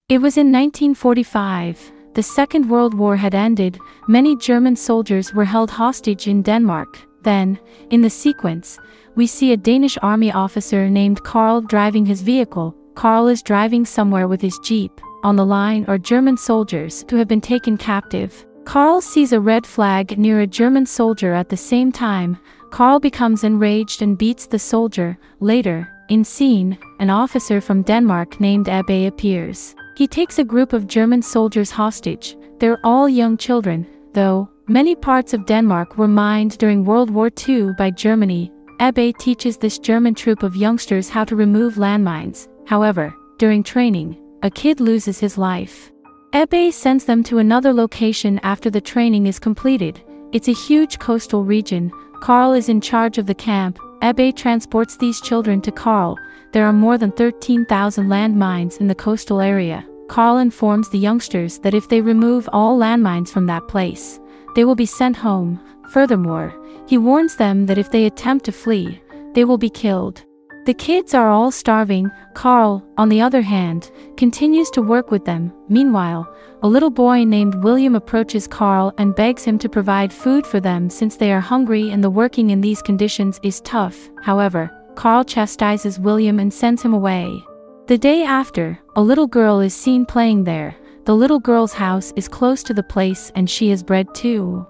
It was in 1945. The Second World War had ended. Many German soldiers were held hostage in Denmark. Then, in the sequence, we see a Danish army officer named Karl driving his vehicle. Karl is driving somewhere with his jeep. On the line are German soldiers who have been taken captive. Karl sees a red flag near a German soldier at the same time. Karl becomes enraged and beats the soldier. Later, in scene, an officer from Denmark named Ebbe appears. He takes a group of German soldiers hostage. They're all young children, though. Many parts of Denmark were mined during World War II by Germany. Ebbe teaches this German troop of youngsters how to remove landmines. However, during training, a kid loses his life. Ebbe sends them to another location after the training is completed. It's a huge coastal region. Karl is in charge of the camp. Ebbe transports these children to Karl. There are more than 13,000 landmines in the coastal area. Karl informs the youngsters that if they remove all landmines from that place, they will be sent home. Furthermore, he warns them that if they attempt to flee, they will be killed. The kids are all starving. Karl, on the other hand, continues to work with them. Meanwhile, a little boy named William approaches Karl and begs him to provide food for them since they are hungry and the working in these conditions is tough. However, Karl chastises William and sends him away. The day after, a little girl is seen playing there. The little girl's house is close to the place and she is bred too.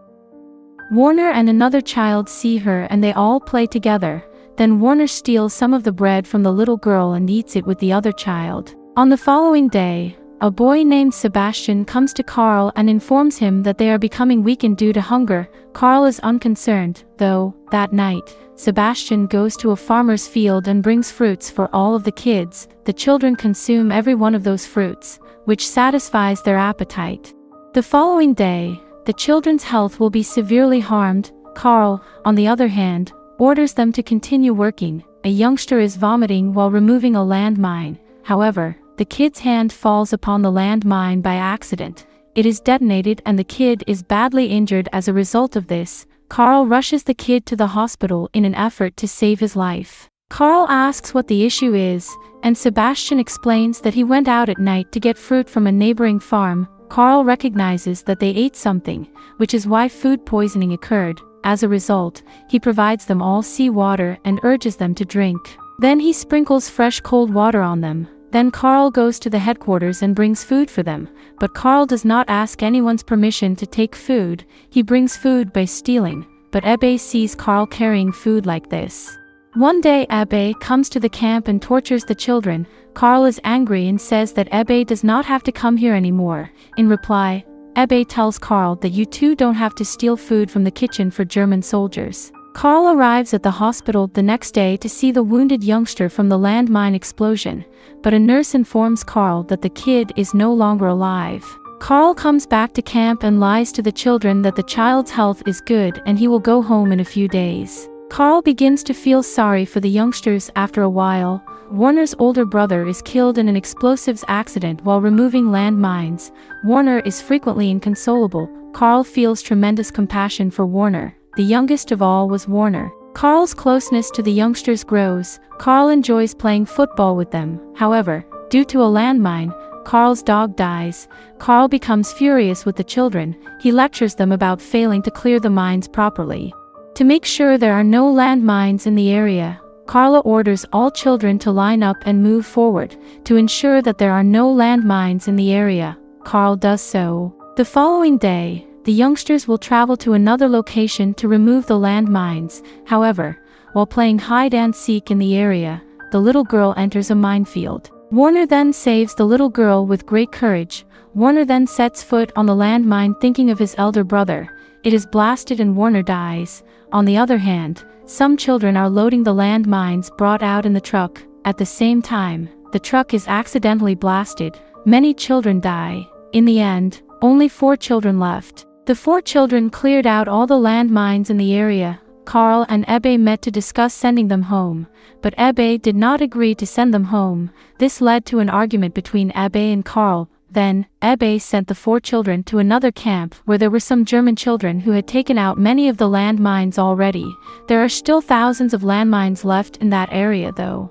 Warner and another child see her and they all play together. Then Warner steals some of the bread from the little girl and eats it with the other child. On the following day, a boy named Sebastian comes to Karl and informs him that they are becoming weakened due to hunger. Karl is unconcerned, though. That night, Sebastian goes to a farmer's field and brings fruits for all of the kids. The children consume every one of those fruits, which satisfies their appetite. The following day, the children's health will be severely harmed. Karl, on the other hand, orders them to continue working. A youngster is vomiting while removing a landmine. However, the kid's hand falls upon the landmine by accident. It is detonated and the kid is badly injured as a result of this. Karl rushes the kid to the hospital in an effort to save his life. Karl asks what the issue is, and Sebastian explains that he went out at night to get fruit from a neighboring farm. Karl recognizes that they ate something, which is why food poisoning occurred. As a result, he provides them all seawater and urges them to drink. Then he sprinkles fresh cold water on them. Then Karl goes to the headquarters and brings food for them, but Karl does not ask anyone's permission to take food. He brings food by stealing, but Ebbe sees Karl carrying food like this. One day Ebbe comes to the camp and tortures the children. Karl is angry and says that Ebbe does not have to come here anymore. In reply, Ebbe tells Karl that you two don't have to steal food from the kitchen for German soldiers. Karl arrives at the hospital the next day to see the wounded youngster from the landmine explosion, but a nurse informs Karl that the kid is no longer alive. Karl comes back to camp and lies to the children that the child's health is good and he will go home in a few days. Karl begins to feel sorry for the youngsters after a while. Warner's older brother is killed in an explosives accident while removing landmines. Warner is frequently inconsolable. Karl feels tremendous compassion for Warner. The youngest of all was Warner. Karl's closeness to the youngsters grows. Karl enjoys playing football with them. However, due to a landmine, Karl's dog dies. Karl becomes furious with the children. He lectures them about failing to clear the mines properly. To make sure there are no landmines in the area, Karl orders all children to line up and move forward. To ensure that there are no landmines in the area, Karl does so. The following day, the youngsters will travel to another location to remove the landmines. However, while playing hide-and-seek in the area, the little girl enters a minefield. Warner then saves the little girl with great courage. Warner then sets foot on the landmine thinking of his elder brother. It is blasted and Warner dies. On the other hand, some children are loading the landmines brought out in the truck. At the same time, the truck is accidentally blasted. Many children die. In the end, only 4 children left. The 4 children cleared out all the landmines in the area. Karl and Ebbe met to discuss sending them home, but Ebbe did not agree to send them home. This led to an argument between Ebbe and Karl. Then, Ebbe sent the 4 children to another camp where there were some German children who had taken out many of the landmines already. There are still thousands of landmines left in that area though.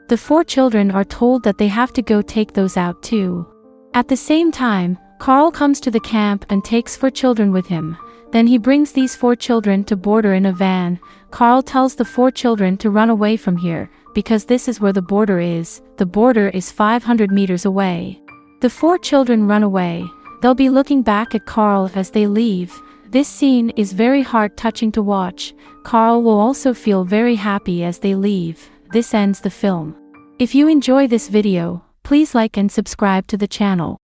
The 4 children are told that they have to go take those out too. At the same time, Carl comes to the camp and takes 4 children with him. Then he brings these 4 children to border in a van. Carl tells the 4 children to run away from here, because this is where the border is. The border is 500 meters away. The 4 children run away. They'll be looking back at Carl as they leave. This scene is very heart-touching to watch. Carl will also feel very happy as they leave. This ends the film. If you enjoy this video, please like and subscribe to the channel.